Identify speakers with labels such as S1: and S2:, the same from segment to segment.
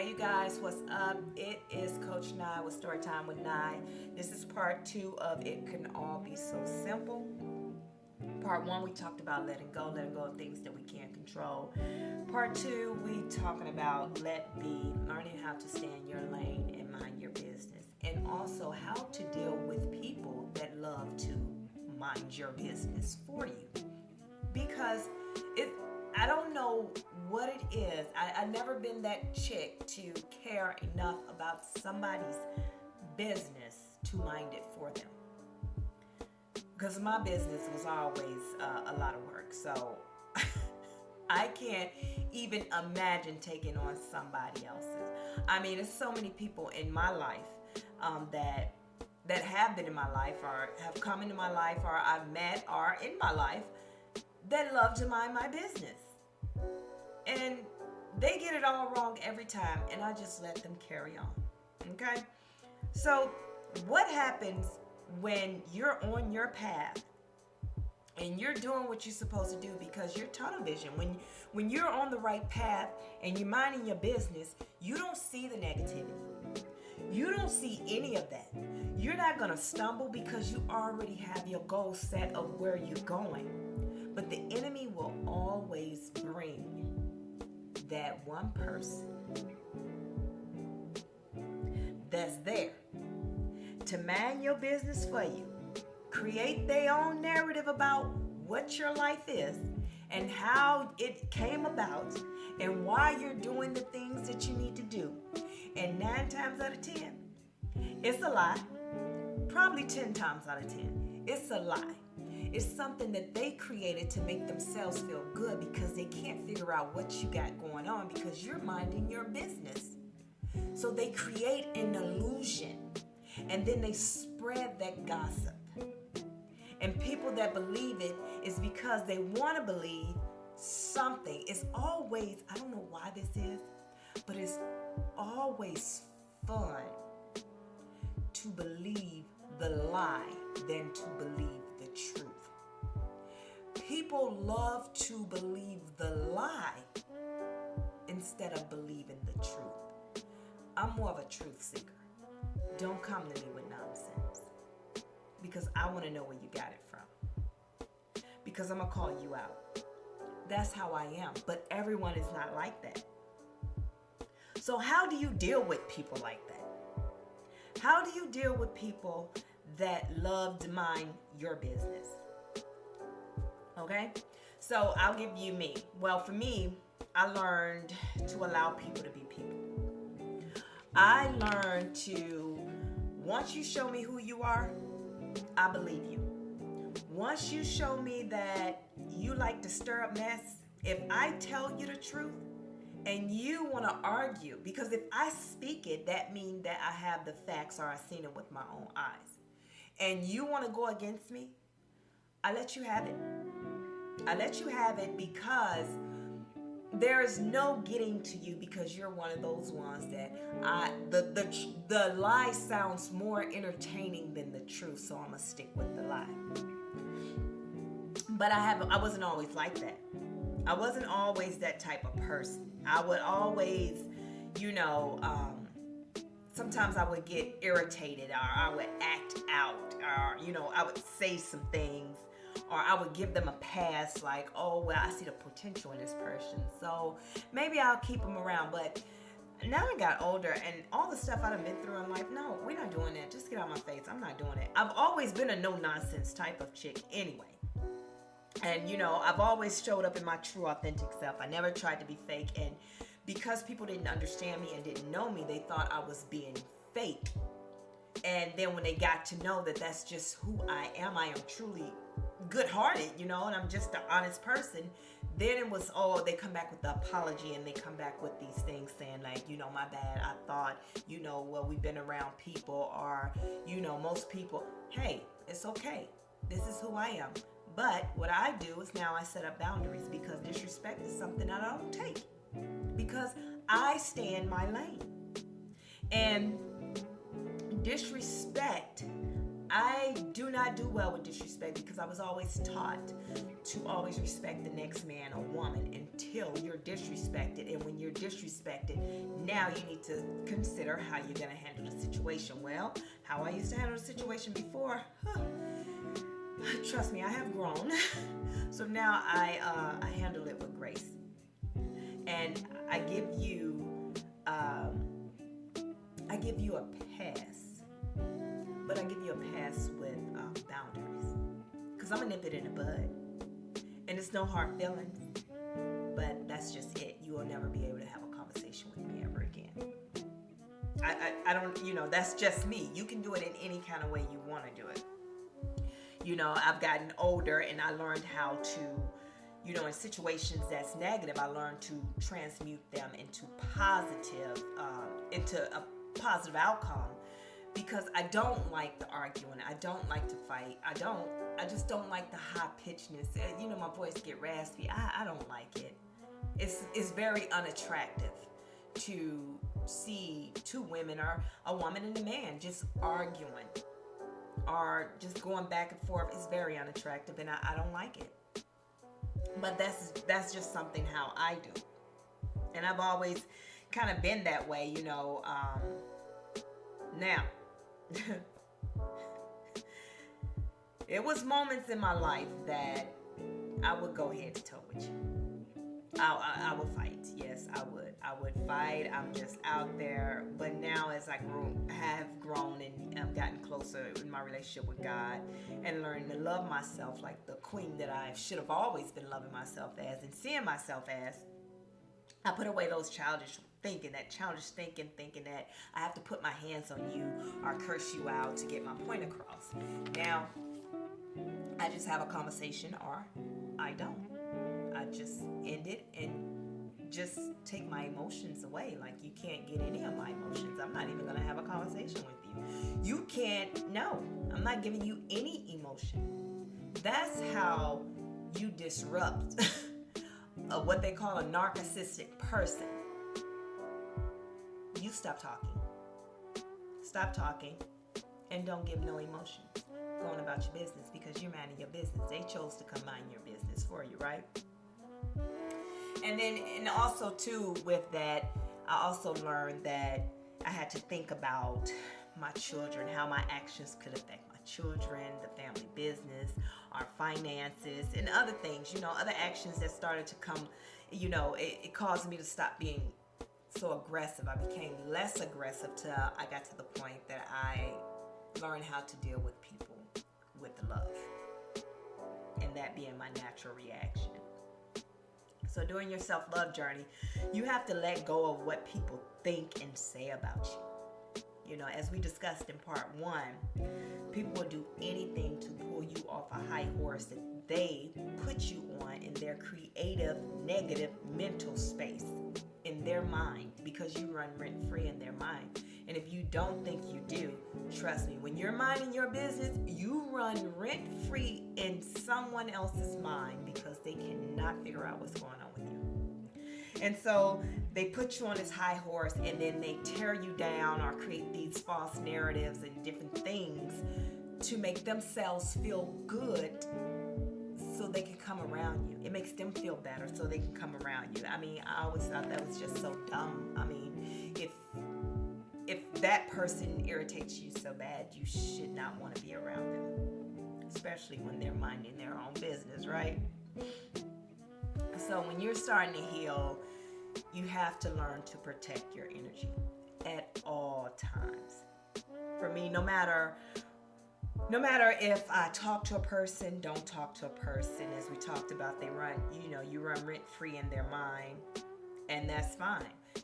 S1: you guys, what's up? It is Coach Nye with Storytime with Nye. This is part 2 of It Can All Be So Simple. Part 1, we talked about letting go of things that we can't control. Part 2, we talking about let be, learning how to stay in your lane and mind your business. And also how to deal with people that love to mind your business for you. Because I don't know what it is. I've never been that chick to care enough about somebody's business to mind it for them. Because my business was always a lot of work. So I can't even imagine taking on somebody else's. I mean, there's so many people in my life that have been in my life or have come into my life or I've met or in my life that love to mind my business. And they get it all wrong every time, and I just let them carry on. Okay? So what happens when you're on your path and you're doing what you're supposed to do because you're tunnel vision? When you're on the right path and you're minding your business, you don't see the negativity. You don't see any of that. You're not going to stumble because you already have your goal set of where you're going. But the enemy will always bring that one person that's there to mind your business for you, create their own narrative about what your life is and how it came about and why you're doing the things that you need to do. And 9 times out of 10, it's a lie. Probably 10 times out of 10, it's a lie. It's something that they created to make themselves feel good because they can't figure out what you got going on because you're minding your business. So they create an illusion and then they spread that gossip. And people that believe it is because they want to believe something. It's always, I don't know why this is, but it's always fun to believe the lie than to believe the truth. People love to believe the lie instead of believing the truth. I'm more of a truth seeker. Don't come to me with nonsense because I want to know where you got it from. Because I'm going to call you out. That's how I am. But everyone is not like that. So how do you deal with people like that? How do you deal with people that love to mind your business? Okay, so I'll give you me. Well, for me, I learned to allow people to be people. I learned to, once you show me who you are, I believe you. Once you show me that you like to stir up mess, if I tell you the truth and you want to argue, because if I speak it, that means that I have the facts or I've seen it with my own eyes. And you want to go against me, I let you have it. I let you have it because there is no getting to you because you're one of those ones that the lie sounds more entertaining than the truth, so I'm gonna stick with the lie. But I wasn't always like that. I wasn't always that type of person. I would always, sometimes I would get irritated or I would act out or, I would say some things. Or I would give them a pass like, oh, well, I see the potential in this person, so maybe I'll keep them around. But now I got older and all the stuff I've been through, I'm like, no, we're not doing that. Just get out of my face. I'm not doing it. I've always been a no-nonsense type of chick anyway. And, I've always showed up in my true, authentic self. I never tried to be fake. And because people didn't understand me and didn't know me, they thought I was being fake. And then when they got to know that that's just who I am truly good-hearted, and I'm just an honest person, then it was, they come back with the apology and they come back with these things saying like, my bad, I thought, well, we've been around people or, most people. Hey, it's okay. This is who I am. But what I do is now I set up boundaries because disrespect is something I don't take because I stay in my lane. And disrespect, I do not do well with disrespect because I was always taught to always respect the next man or woman and until you're disrespected. And when you're disrespected, now you need to consider how you're going to handle the situation. Well, how I used to handle the situation before, trust me, I have grown. So now I handle it with grace. And I give you a pass, but I give you a pass with boundaries, because I'm gonna nip it in the bud, and it's no hard feelings, but that's just it. You will never be able to have a conversation with me ever again. I don't, that's just me. You can do it in any kind of way you want to do it. I've gotten older, and I learned how to, in situations that's negative, I learned to transmute them into a positive outcome, because I don't like the arguing. I don't like to fight. I just don't like the high pitchedness. My voice get raspy. I don't like it. It's very unattractive to see two women, or a woman and a man, just arguing or just going back and forth. Is very unattractive, and I don't like it. But that's just something how I do, and I've always kind of been that way, Now, it was moments in my life that I would go head to toe with you. I would fight. Yes, I would. I would fight. I'm just out there. But now, as I have grown and I've gotten closer in my relationship with God, and learning to love myself like the queen that I should have always been loving myself as and seeing myself as, I put away those childish thinking that I have to put my hands on you or curse you out to get my point across. Now, I just have a conversation, or I don't. I just end it and just take my emotions away. Like, you can't get any of my emotions. I'm not even going to have a conversation with you. You can't, no, I'm not giving you any emotion. That's how you disrupt what they call a narcissistic person. You stop talking, and don't give no emotion. Going about your business, because you're minding your business. They chose to come mind your business for you, right? And also too, with that, I also learned that I had to think about my children, how my actions could affect my children, the family business, our finances, and other things, other actions that started to come, it caused me to stop being so aggressive. I became less aggressive till I got to the point that I learned how to deal with people with love, and that being my natural reaction. So during your self-love journey, you have to let go of what people think and say about you. As we discussed in part 1, people will do anything to pull you off a high horse that they put you on in their creative, negative mental space, in their mind, because you run rent-free in their mind. And if you don't think you do, trust me, when you're minding your business, you run rent-free in someone else's mind, because they cannot figure out what's going on with you. And so they put you on this high horse, and then they tear you down or create these false narratives and different things to make themselves feel good, so they can come around you. It makes them feel better so they can come around you. I mean, I always thought that was just so dumb. I mean, if that person irritates you so bad, you should not want to be around them, especially when they're minding their own business, right? So when you're starting to heal, you have to learn to protect your energy at all times. For me, no matter if I talk to a person, don't talk to a person, as we talked about, you run rent free in their mind, and that's fine.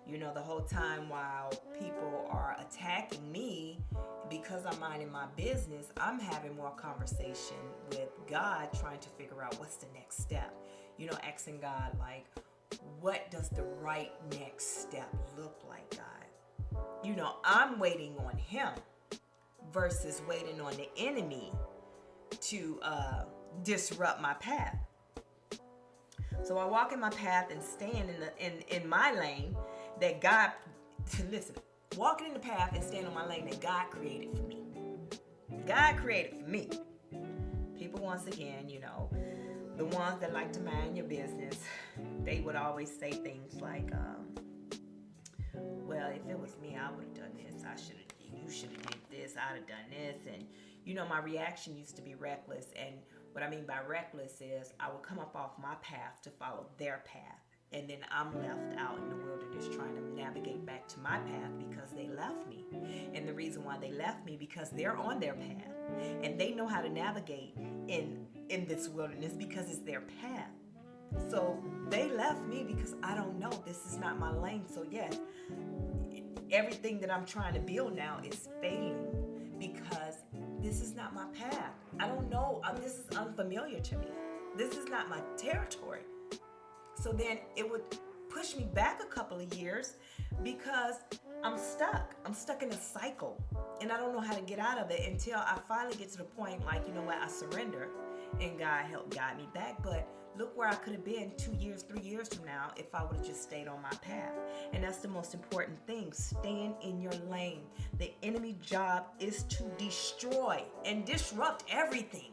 S1: The whole time while people are attacking me because I'm minding my business, I'm having more conversation with God, trying to figure out what's the next step. Asking God, like, what does the right next step look like, God? I'm waiting on Him versus waiting on the enemy to disrupt my path. So I walk in my path and stand in my lane that God, listen, walking in the path and stand on my lane that God created for me. God created for me. People, once again, the ones that like to mind your business, they would always say things like, well, if it was me, I would have done this. You should have did this. I'd have done this. And, my reaction used to be reckless. And what I mean by reckless is I would come up off my path to follow their path. And then I'm left out in the wilderness trying to navigate back to my path because they left me. And the reason why they left me, because they're on their path. And they know how to navigate in this wilderness because it's their path. So they left me because I don't know. This is not my lane. So yes, everything that I'm trying to build now is failing because this is not my path. I don't know. This is unfamiliar to me. This is not my territory. So then it would push me back a couple of years because I'm stuck. I'm stuck in a cycle and I don't know how to get out of it until I finally get to the point like, I surrender and God helped guide me back. But look where I could have been 2 years, 3 years from now if I would have just stayed on my path. And that's the most important thing, staying in your lane. The enemy job is to destroy and disrupt everything.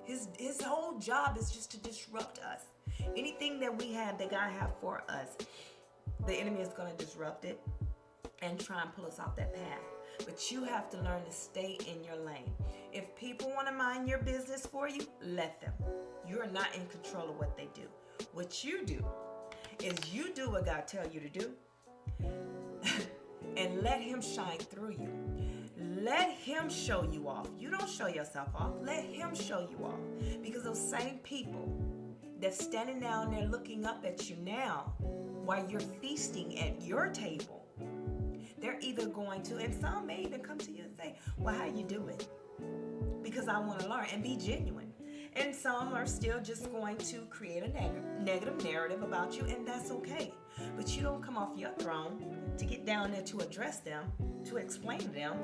S1: His whole job is just to disrupt us. Anything that we have, that God have for us, the enemy is going to disrupt it and try and pull us off that path. But you have to learn to stay in your lane. If people want to mind your business for you, let them. You're not in control of what they do. What you do is you do what God tells you to do and let him shine through you. Let him show you off. You don't show yourself off. Let him show you off. Because those same people that's standing down there looking up at you now while you're feasting at your table, they're either going to, and some may even come to you and say, well, how you doing? Because I want to learn, and be genuine. And some are still just going to create a negative narrative about you, and that's okay. But you don't come off your throne to get down there to address them, to explain to them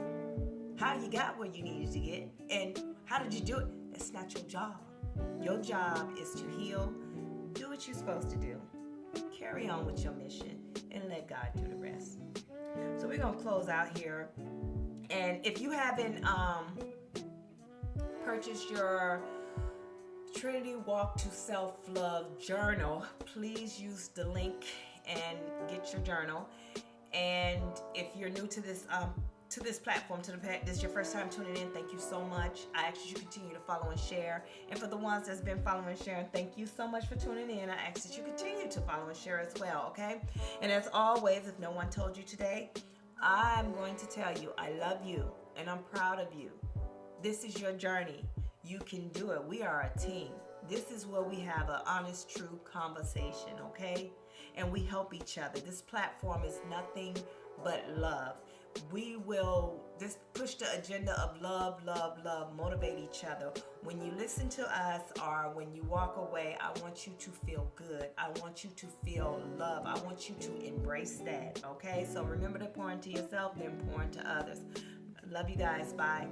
S1: how you got where you needed to get, and how did you do it? That's not your job. Your job is to heal, do what you're supposed to do, carry on with your mission, and let God do the rest. So we're going to close out here. And if you haven't purchased your Trinity Walk to Self-Love journal, please use the link and get your journal. And if you're new to this platform, this is your first time tuning in, thank you so much. I ask that you continue to follow and share. And for the ones that's been following and sharing, thank you so much for tuning in. I ask that you continue to follow and share as well, okay? And as always, if no one told you today, I'm going to tell you I love you and I'm proud of you. This is your journey. You can do it. We are a team. This is where we have an honest, true conversation, okay? And we help each other. This platform is nothing but love. We will just push the agenda of love, love, love, motivate each other. When you listen to us or when you walk away, I want you to feel good. I want you to feel love. I want you to embrace that, okay? So remember to pour into yourself, then pour into others. Love you guys. Bye.